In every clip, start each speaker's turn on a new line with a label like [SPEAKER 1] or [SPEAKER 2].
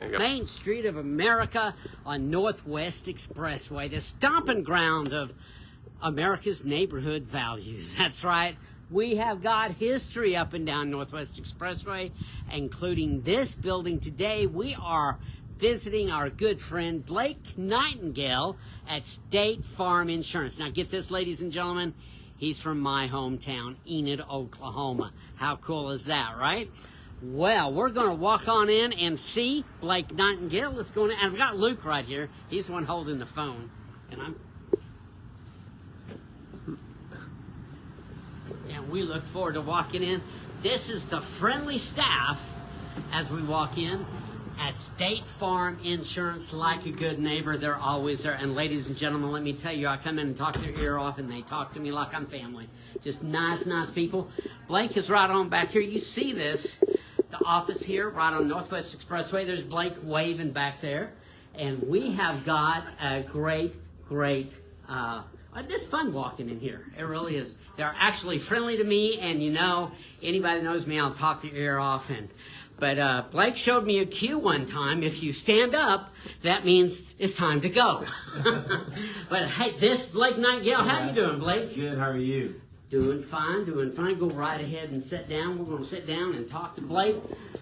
[SPEAKER 1] Main Street of America on Northwest Expressway, the stomping ground of America's neighborhood values. That's right. We have got history up and down Northwest Expressway, including this building today. We are visiting our good friend Blake Nightingale at State Farm Insurance. Now get this, ladies and gentlemen, he's from my hometown, Enid, Oklahoma. How cool is that, right? Well, we're going to walk on in and see Blake Nightingale. Let's go in, and I've got Luke right here. He's the one holding the phone, and we look forward to walking in. This is the friendly staff as we walk in at State Farm Insurance. Like a good neighbor, they're always there. And ladies and gentlemen, let me tell you, I come in and talk their ear off, and they talk to me like I'm family. Just nice, nice people. Blake is right on back here. You see this, the office here, right on Northwest Expressway. There's Blake waving back there. And we have got a great, it's fun walking in here. It really is. They're actually friendly to me, and you know, anybody that knows me, I'll talk their ear off. But Blake showed me a cue one time. If you stand up, that means it's time to go. But hey, this Blake Nightingale, how you doing, Blake?
[SPEAKER 2] Good, how are you?
[SPEAKER 1] Doing fine, doing fine. Go right ahead and sit down. We're going to sit down and talk to Blake.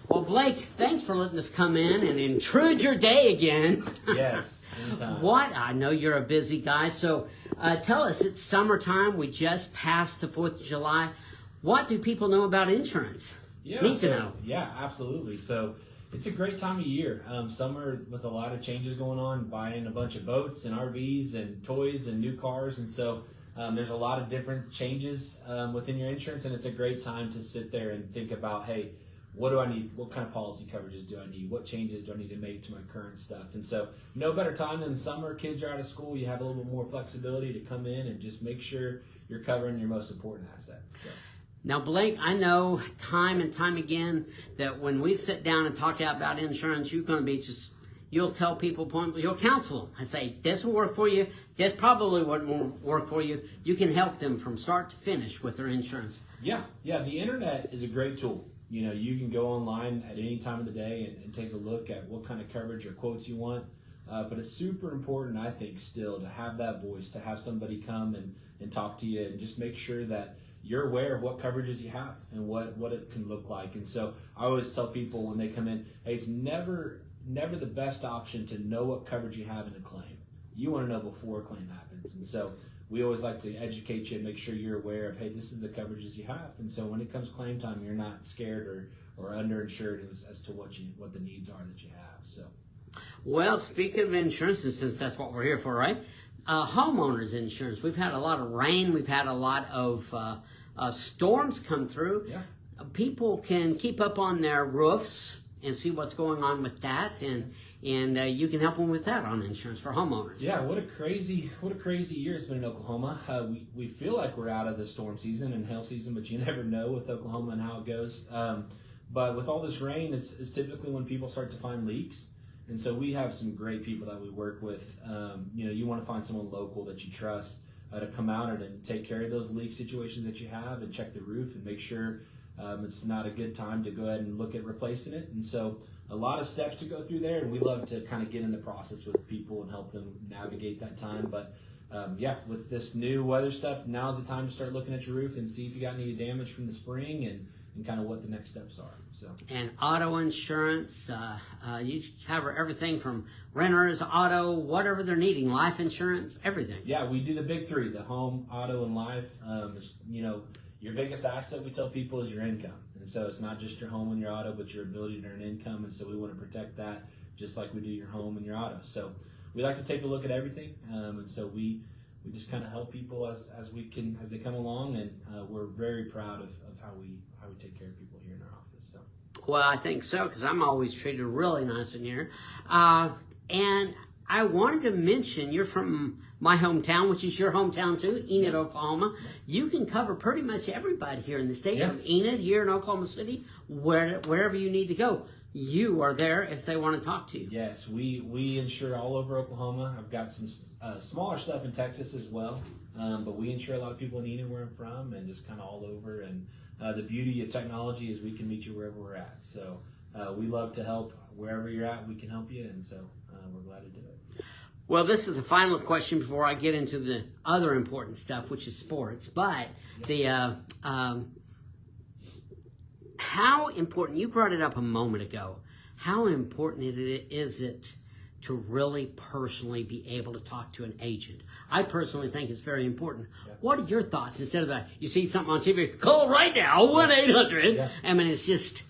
[SPEAKER 1] Well, Blake, thanks for letting us come in and intrude your day again.
[SPEAKER 2] Yes, anytime.
[SPEAKER 1] What? I know you're a busy guy, so tell us, it's summertime. We just passed the 4th of July. What do people know about insurance? Need to know.
[SPEAKER 2] Yeah, absolutely. So it's a great time of year. Summer with a lot of changes going on, buying a bunch of boats and RVs and toys and new cars. And so there's a lot of different changes within your insurance, and it's a great time to sit there and think about, hey, what do I need? What kind of policy coverages do I need? What changes do I need to make to my current stuff? And so no better time than summer. Kids are out of school. You have a little bit more flexibility to come in and just make sure you're covering your most important assets. So.
[SPEAKER 1] Now, Blake, I know time and time again that when we sit down and talk about insurance, you're going to be you'll tell people, you'll counsel them. I say, this will work for you. This probably wouldn't work for you. You can help them from start to finish with their insurance.
[SPEAKER 2] Yeah. The internet is a great tool. You know, you can go online at any time of the day and take a look at what kind of coverage or quotes you want. But it's super important, I think, still to have that voice, to have somebody come and talk to you and just make sure that you're aware of what coverages you have and what it can look like. And so I always tell people when they come in, hey, it's never the best option to know what coverage you have in a claim. You want to know before a claim happens. And so we always like to educate you and make sure you're aware of, hey, this is the coverages you have. And so when it comes claim time, you're not scared or underinsured as to what the needs are that you have. So,
[SPEAKER 1] well, speaking of insurance, and since that's what we're here for, right? Homeowners insurance. We've had a lot of rain. We've had a lot of storms come through.
[SPEAKER 2] Yeah.
[SPEAKER 1] People can keep up on their roofs and see what's going on with that, and you can help them with that on insurance for homeowners.
[SPEAKER 2] Yeah, what a crazy year it's been in Oklahoma. We feel like we're out of the storm season and hail season, but you never know with Oklahoma and how it goes. But with all this rain, it's typically when people start to find leaks. And so we have some great people that we work with. You want to find someone local that you trust to come out and take care of those leak situations that you have and check the roof and make sure it's not a good time to go ahead and look at replacing it. And so a lot of steps to go through there, and we love to kind of get in the process with people and help them navigate that time. But with this new weather stuff, now's the time to start looking at your roof and see if you got any damage from the spring and kind of what the next steps are. So. And
[SPEAKER 1] auto insurance, you cover everything from renters, auto, whatever they're needing, life insurance, everything.
[SPEAKER 2] Yeah, we do the big three, the home, auto, and life. Your biggest asset, we tell people, is your income. And so it's not just your home and your auto, but your ability to earn income. And so we want to protect that just like we do your home and your auto. So we like to take a look at everything. And so we just kind of help people as they come along. And we're very proud of how we take care of people here in our office. So.
[SPEAKER 1] Well, I think so, because I'm always treated really nice in here. And I wanted to mention, you're from my hometown, which is your hometown too, Enid, Oklahoma. You can cover pretty much everybody here in the state, from Enid here in Oklahoma City, wherever you need to go. You are there if they want to talk to you.
[SPEAKER 2] Yes, we insure all over Oklahoma. I've got some smaller stuff in Texas as well, but we insure a lot of people in Enid, where I'm from, and just kind of all over. And the beauty of technology is we can meet you wherever we're at. So we love to help wherever you're at, we can help you, and so we're glad to do it.
[SPEAKER 1] Well, this is the final question before I get into the other important stuff, which is sports. But the how important, you brought it up a moment ago, how important is it to really personally be able to talk to an agent? I personally think it's very important. Yeah. What are your thoughts? Instead of that, you see something on TV, call right now, 1-800. Yeah. I mean, it's just,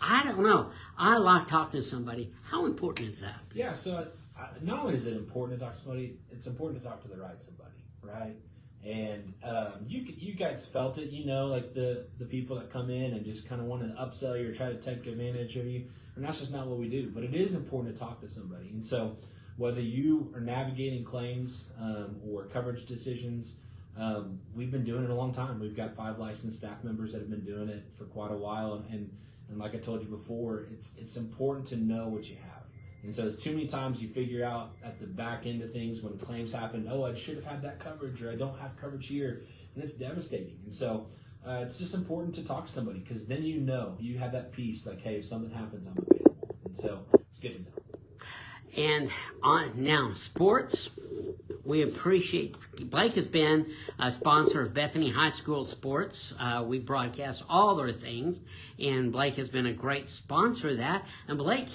[SPEAKER 1] I don't know. I like talking to somebody. How important is that?
[SPEAKER 2] Yeah, so not only is it important to talk to somebody, it's important to talk to the right somebody, right? And you guys felt it, like the people that come in and just kind of want to upsell you or try to take advantage of you. And that's just not what we do. But it is important to talk to somebody. And so whether you are navigating claims or coverage decisions, we've been doing it a long time. We've got 5 licensed staff members that have been doing it for quite a while. And like I told you before, it's important to know what you have. And so it's too many times you figure out at the back end of things when claims happen, oh, I should have had that coverage, or I don't have coverage here. And it's devastating. And so it's just important to talk to somebody, because then you have that peace, like, hey, if something happens, I'm available. And so it's good to know.
[SPEAKER 1] And now, sports, we appreciate, Blake has been a sponsor of Bethany High School Sports. We broadcast all their things, and Blake has been a great sponsor of that. And Blake,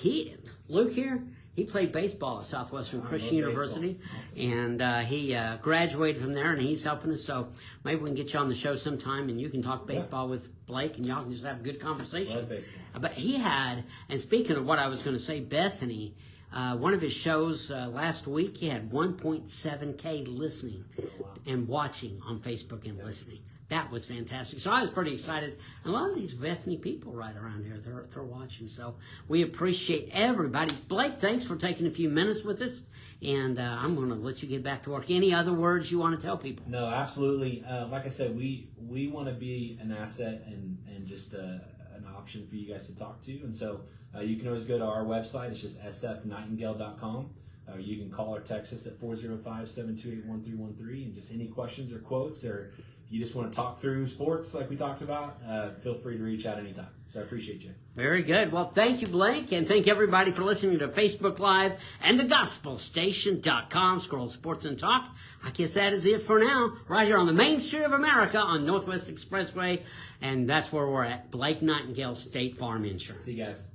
[SPEAKER 1] Luke here, he played baseball at Southwestern Christian University, awesome. And he graduated from there, and he's helping us. So maybe we can get you on the show sometime, and you can talk baseball with Blake, and y'all can just have a good conversation.
[SPEAKER 2] Love baseball.
[SPEAKER 1] But he had, and speaking of what I was going to say, Bethany, one of his shows last week, he had 1.7K listening and watching on Facebook and listening. That was fantastic. So I was pretty excited. And a lot of these Bethany people right around here, they're watching. So we appreciate everybody. Blake, thanks for taking a few minutes with us. And I'm going to let you get back to work. Any other words you want to tell people?
[SPEAKER 2] No, absolutely. Like I said, we want to be an asset and just an option for you guys to talk to. And so you can always go to our website. It's just sfnightingale.com. You can call or text us at 405-728-1313. And just any questions or quotes, or you just want to talk through sports like we talked about, feel free to reach out anytime. So I appreciate you.
[SPEAKER 1] Very good. Well, thank you, Blake, and thank everybody for listening to Facebook Live and thegospelstation.com. Scroll Sports and Talk. I guess that is it for now. Right here on the main street of America on Northwest Expressway, and that's where we're at, Blake Nightingale State Farm Insurance.
[SPEAKER 2] See you guys.